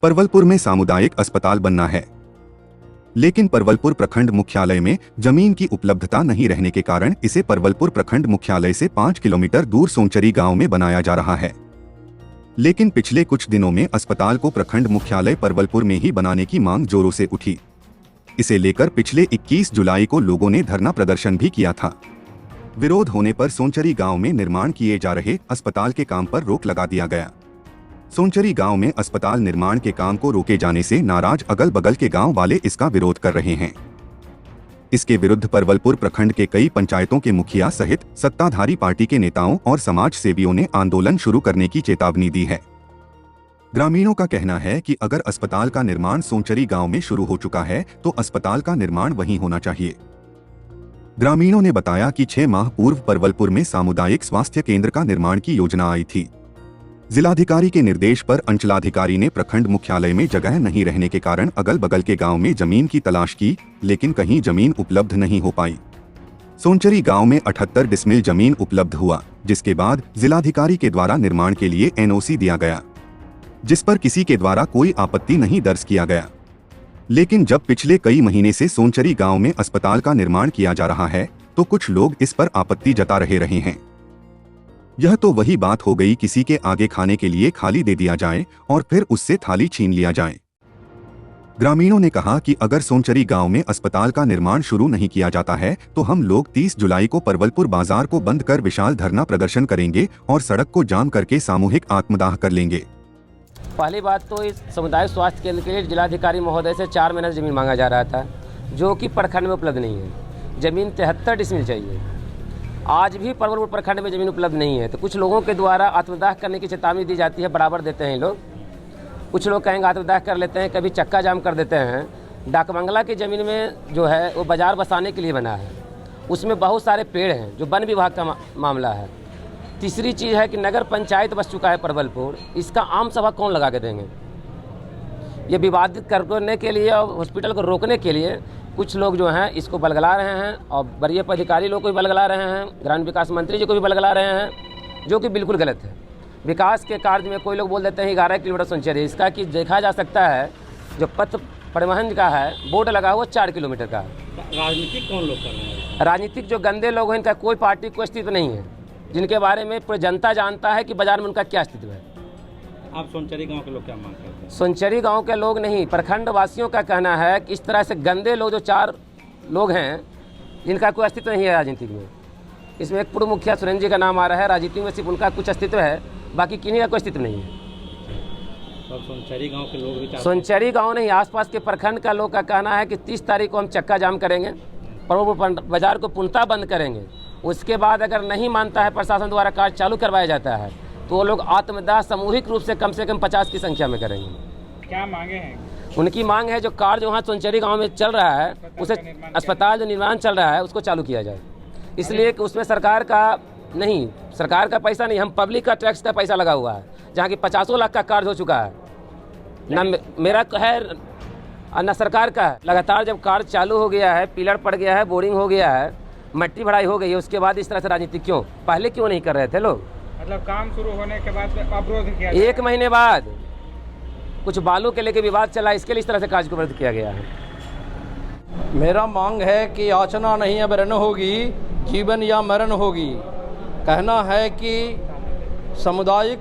परवलपुर में सामुदायिक अस्पताल बनना है, लेकिन परवलपुर प्रखंड मुख्यालय में जमीन की उपलब्धता नहीं रहने के कारण इसे परवलपुर प्रखंड मुख्यालय से 5 किलोमीटर दूर सोनचरी गांव में बनाया जा रहा है। लेकिन पिछले कुछ दिनों में अस्पताल को प्रखंड मुख्यालय परवलपुर में ही बनाने की मांग जोरों से उठी। इसे लेकर पिछले 21 जुलाई को लोगों ने धरना प्रदर्शन भी किया था। विरोध होने पर सोनचरी गांव में निर्माण किए जा रहे अस्पताल के काम पर रोक लगा दिया गया। सोनचरी गांव में अस्पताल निर्माण के काम को रोके जाने से नाराज अगल बगल के गांव वाले इसका विरोध कर रहे हैं। इसके विरुद्ध परवलपुर प्रखंड के कई पंचायतों के मुखिया सहित सत्ताधारी पार्टी के नेताओं और समाज सेवियों ने आंदोलन शुरू करने की चेतावनी दी है। ग्रामीणों का कहना है कि अगर अस्पताल का निर्माण सोनचरी गांव में शुरू हो चुका है तो अस्पताल का निर्माण वहीं होना चाहिए। ग्रामीणों ने बताया कि 6 माह पूर्व परवलपुर में सामुदायिक स्वास्थ्य केंद्र का निर्माण की योजना आई थी। जिलाधिकारी के निर्देश पर अंचलाधिकारी ने प्रखंड मुख्यालय में जगह नहीं रहने के कारण अगल बगल के गांव में जमीन की तलाश की, लेकिन कहीं जमीन उपलब्ध नहीं हो पाई। सोनचरी गांव में 78 डिसमिल जमीन उपलब्ध हुआ, जिसके बाद जिलाधिकारी के द्वारा निर्माण के लिए NOC दिया गया, जिस पर किसी के द्वारा कोई आपत्ति नहीं दर्ज किया गया। लेकिन जब पिछले कई महीने से सोनचरी गांव में अस्पताल का निर्माण किया जा रहा है तो कुछ लोग इस पर आपत्ति जता रहे हैं। यह तो वही बात हो गई, किसी के आगे खाने के लिए थाली दे दिया जाए और फिर उससे थाली छीन लिया जाए। ग्रामीणों ने कहा कि अगर सोनचरी गांव में अस्पताल का निर्माण शुरू नहीं किया जाता है तो हम लोग 30 जुलाई को परवलपुर बाजार को बंद कर विशाल धरना प्रदर्शन करेंगे और सड़क को जाम करके सामूहिक आत्मदाह कर लेंगे। पहली बात तो इस सामुदायिक स्वास्थ्य केंद्र के लिए जिलाधिकारी महोदय से 4 महीने से जमीन मांगा जा रहा था, जो कि प्रखंड में उपलब्ध नहीं है। जमीन 73 डिसमिल चाहिए। आज भी परवलपुर प्रखंड में जमीन उपलब्ध नहीं है। तो कुछ लोगों के द्वारा आत्मदाह करने की चेतावनी दी जाती है, बराबर देते हैं लोग। कुछ लोग कहेंगे आत्मदाह कर लेते हैं, कभी चक्का जाम कर देते हैं। डाकबंगला की ज़मीन में जो है वो बाजार बसाने के लिए बना है, उसमें बहुत सारे पेड़ हैं, जो वन विभाग का मामला है। तीसरी चीज़ है कि नगर पंचायत बस चुका है परवलपुर, इसका आम सभा कौन लगा के देंगे। ये विवादित करने के लिए और हॉस्पिटल को रोकने के लिए कुछ लोग जो हैं इसको बलगला रहे हैं और वरीय पदाधिकारी लोग को भी बलगला रहे हैं, ग्रामीण विकास मंत्री जी को भी बलगला रहे हैं, जो कि बिल्कुल गलत है। विकास के कार्य में कोई लोग बोल देते हैं 11 किलोमीटर सोनचरी, इसका कि देखा जा सकता है जो पथ परिवहन का है बोर्ड लगा हुआ 4 किलोमीटर का। राजनीतिक कौन लोग कर रहे हैं? राजनीतिक जो गंदे लोग हैं, इनका कोई पार्टी को अस्तित्व नहीं है, जिनके बारे में पूरी जनता जानता है कि बाजार में उनका क्या अस्तित्व है। आप सोनचरी गांव के लोग क्या मांग करते हैं? सोनचरी गांव के लोग नहीं, प्रखंड वासियों का कहना है कि इस तरह से गंदे लोग जो 4 लोग हैं, जिनका कोई अस्तित्व नहीं है राजनीति में। इसमें एक पूर्व मुखिया सुरेंद्र जी का नाम आ रहा है, राजनीति में सिर्फ उनका कुछ अस्तित्व है, बाकी किन्हीं का कोई अस्तित्व नहीं है। तो सोनचरी गांव के लोग भी सोनचरी गांव नहीं, आसपास के प्रखंड का लोग का कहना है कि 30 तारीख को हम चक्का जाम करेंगे, परवलपुर बाजार को पूर्णतः बंद करेंगे। उसके बाद अगर नहीं मानता है, प्रशासन द्वारा कार्य चालू करवाया जाता है, तो वो लोग आत्मदाह सामूहिक रूप से कम 50 की संख्या में करेंगे। क्या मांगे हैं? उनकी मांग है जो कार्य जो वहाँ सोनचरी गांव में चल रहा है, उसे अस्पताल जो निर्माण चल रहा है उसको चालू किया जाए। इसलिए कि उसमें सरकार का नहीं, सरकार का पैसा नहीं, हम पब्लिक का टैक्स का पैसा लगा हुआ है, जहाँ की 50 लाख का कार्य हो चुका है। न मेरा है न सरकार का है। लगातार जब कार्य चालू हो गया है, पिलर पड़ गया है, बोरिंग हो गया है, मट्टी भराई हो गई है, उसके बाद इस तरह से राजनीति क्यों? पहले क्यों नहीं कर रहे थे लोग? मतलब काम शुरू होने के बाद अवरोध किया, 1 महीने बाद कुछ बालू के लेके विवाद चला, इसके लिए इस तरह से कार्य को रद्द किया गया है। मेरा मांग है कि याचना नहीं अब रन होगी, जीवन या मरण होगी। कहना है कि सामुदायिक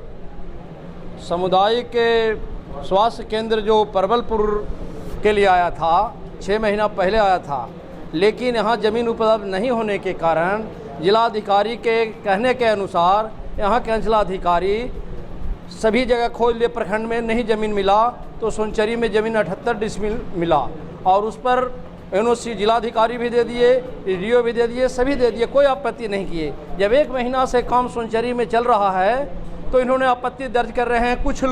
स्वास्थ्य केंद्र जो परवलपुर के लिए आया था, 6 महीना पहले आया था, लेकिन यहाँ ज़मीन उपलब्ध नहीं होने के कारण जिलाधिकारी के कहने के अनुसार यहाँ के अंचलाधिकारी सभी जगह खोज लिए, प्रखंड में नहीं ज़मीन मिला तो सोनचरी में ज़मीन 78 डिसमिल मिला और उस पर NOC जिलाधिकारी भी दे दिए, DDO भी दे दिए, सभी दे दिए, कोई आपत्ति नहीं किए। जब 1 महीना से काम सोनचरी में चल रहा है तो इन्होंने आपत्ति दर्ज कर रहे हैं। कुछ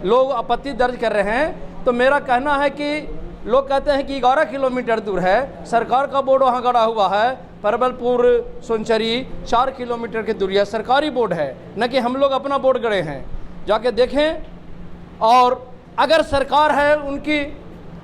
लोग आपत्ति दर्ज कर रहे हैं। तो मेरा कहना है कि लोग कहते हैं कि 11 किलोमीटर दूर है, सरकार का बोर्ड वहाँ गड़ा हुआ है, परवलपुर सोनचरी 4 किलोमीटर की दूरी है, सरकारी बोर्ड है, न कि हम लोग अपना बोर्ड गड़े हैं। जाके देखें, और अगर सरकार है उनकी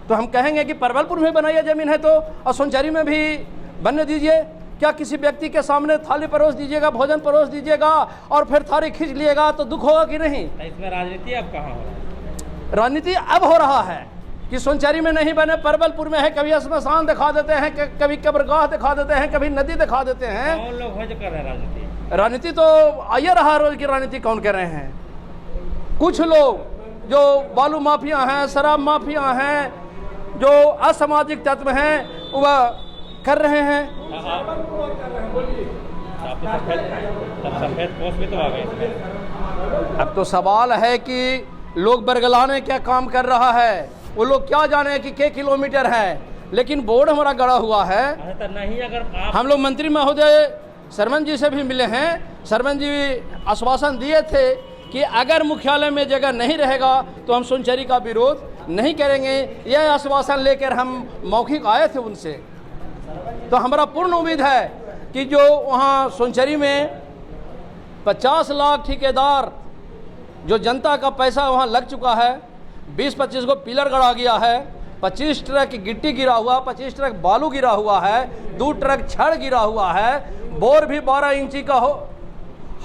तो हम कहेंगे कि परवलपुर में बनाइए ज़मीन है तो, और सोनचरी में भी बनने दीजिए। क्या किसी व्यक्ति के सामने थाली परोस दीजिएगा, भोजन परोस दीजिएगा और फिर थाली खींच लिएगा तो दुख होगा कि नहीं? इसमें राजनीति अब कहाँ हो रहा है? राजनीति अब हो रहा है कि सोनचरी में नहीं बने, परवलपुर में है, कभी श्मशान दिखा देते हैं, कभी कब्रगाह दिखा देते हैं, कभी नदी दिखा देते हैं। कौन लोग है जो कर रहे हैं राजनीति? राजनीति तो आइए रहा रोज की राजनीति कौन कर रहे हैं? कुछ लोग जो बालू माफिया हैं, शराब माफिया हैं, जो असामाजिक तत्व हैं, वह कर रहे हैं। सफेद पोस्ट भी तो आ गए इसमें। अब तो सवाल है कि लोग बरगलाने क्या काम कर रहा है, वो लोग क्या जाने कि के किलोमीटर है, लेकिन बोर्ड हमारा गड़ा हुआ है। तो नहीं, अगर आप हम लोग मंत्री महोदय सरमन जी से भी मिले हैं, सरमन जी आश्वासन दिए थे कि अगर मुख्यालय में जगह नहीं रहेगा तो हम सोनचरी का विरोध नहीं करेंगे। यह आश्वासन लेकर हम मौखिक आए थे उनसे। तो हमारा पूर्ण उम्मीद है कि जो वहाँ सोनचरी में 50 लाख ठेकेदार जो जनता का पैसा वहाँ लग चुका है, 20-25 को पिलर गड़ा गया है, 25 ट्रक गिट्टी गिरा हुआ, 25 ट्रक बालू गिरा हुआ है, 2 ट्रक छड़ गिरा हुआ है, बोर भी 12 इंची का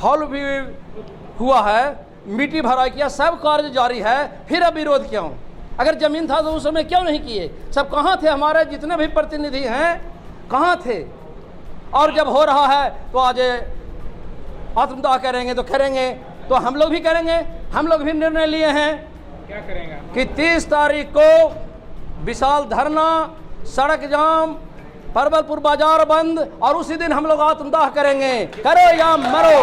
हॉल भी हुआ है, मिट्टी भरा किया, सब कार्य जारी है। फिर अब विरोध क्यों? अगर जमीन था तो उस समय क्यों नहीं किए? सब कहाँ थे? हमारे जितने भी प्रतिनिधि हैं कहाँ थे? और जब हो रहा है तो आज आत्मदाह करेंगे तो करेंगे, तो हम लोग भी करेंगे। हम लोग भी निर्णय लिए हैं क्या करेंगे कि 30 तारीख को विशाल धरना, सड़क जाम, परवलपुर बाजार बंद, और उसी दिन हम लोग आत्मदाह करेंगे। करो या मरो,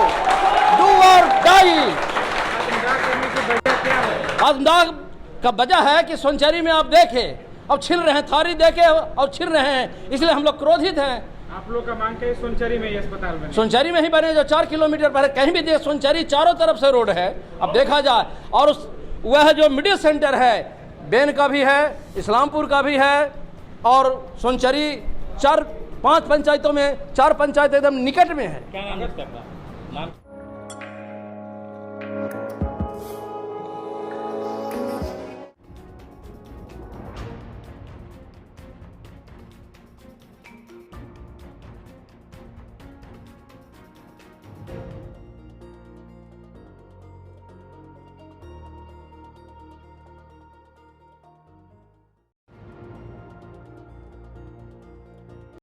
डू और डाई। आत्मदाह का वजह है कि सोनचरी में आप देखें अब छिल रहे हैं, थारी देखे और छिल रहे हैं, इसलिए हम लोग क्रोधित हैं। आप लोग का मांग है सोनचरी में ये अस्पताल बने? सोनचरी में ही बने, जो 4 किलोमीटर पर है। कहीं भी देख, सोनचरी चारों तरफ से रोड है, अब देखा जाए। और वह जो मिडिल सेंटर है, बेन का भी है, इस्लामपुर का भी है, और सोनचरी 4-5 पंचायतों में 4 पंचायत एकदम निकट में है। क्या नाम है इसका?